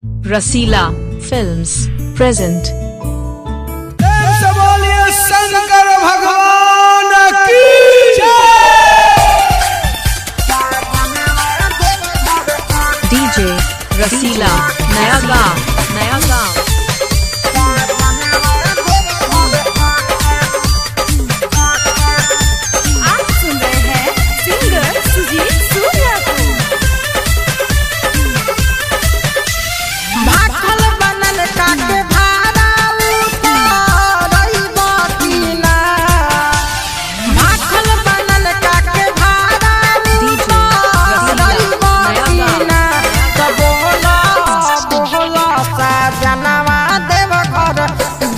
रसीला films present. बोलिए शंकर भगवान की डीजे रसीला नया गाँव। आप सुन रहे हैं सिंगर सुजीत सूर्या को। भाखल बनल काके भाड़ा उतारई बतीना। भाखल बनल काके भाड़ा उतारई बतीना। बोला सा जनवा देव घर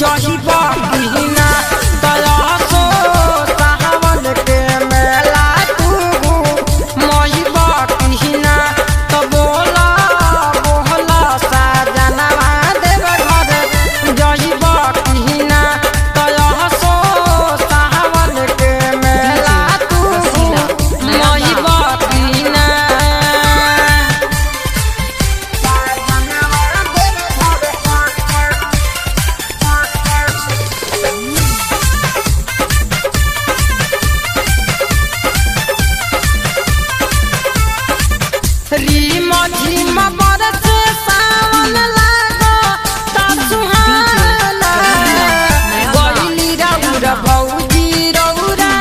जही बतीना। दया सो सावन के मेला तू मही बतीना। तो बोला सा जनवा देव घर जही बतीना। दया सो सावन के मेला तू मही बतीना। रीमा झीमा बरस सावन लागो ता सुहाना। गइली रउर भौजी रउरा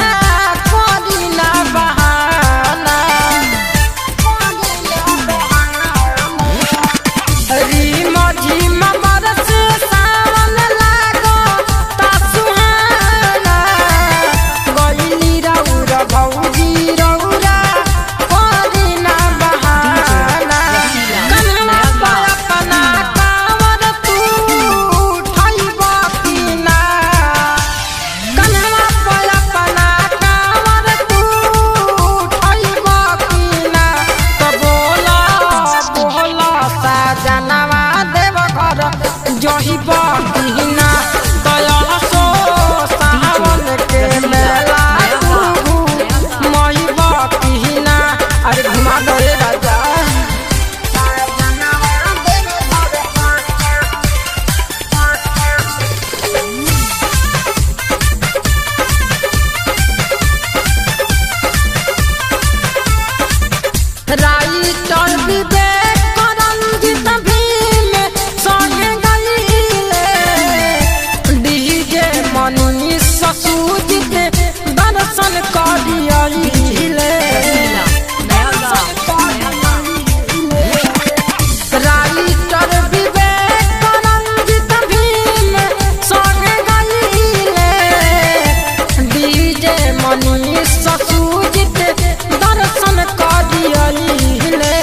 करी ना बहाना। रीमा झीमा बरस सावन लागो ता सुहाना। गइली रउर भौजी रउरा करी ना बहाना। कन्हवा पे अपना कांवर तू उठैब कीना। कन्हवा पे अपना कांवर तू उठैब कीना। तो बोला सा जनवा देव घर जही बतीना। दया सो सावन के मेला तू मही बतीना। अरे घुमा दो रे राजा। राइटर विवेक रंजित भीम संगे गइले। डीजे मनीष सुजीत दर्शन करियले। राइटर विवेक रंजित भीम संगे गइले। डीजे मनीष सुजीत दर्शन करियले।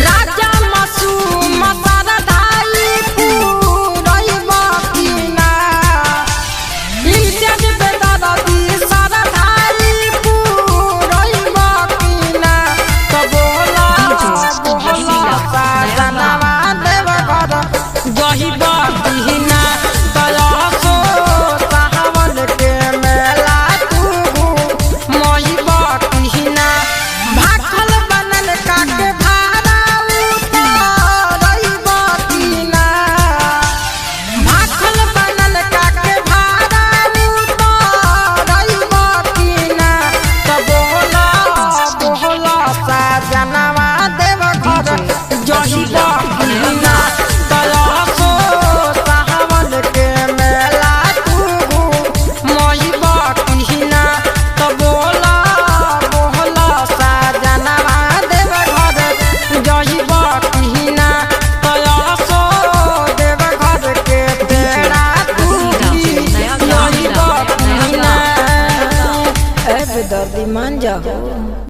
राजा मासूम सरदाई पूरई बकीना। इज्जत बेदरदी सरदाई पूरई बकीना। तो बोला सा जनवा देव घर जही बकीना। दया सो सावन के मेला तू मही बकीना। भाखल बनल काके भाड़ा उतारई बतीना। भाखल बनल काके भाड़ा उतारई बतीना। तो बोला सा जनवा देव घर जही बतीना। दया सो सावन के मेला तू मही बतीना। तो बोला सा जनवा देव घर जही बतीना। दया सो देव घर के बेड़ा तू यही बतीना। ए बेदर्दी मान जाओ।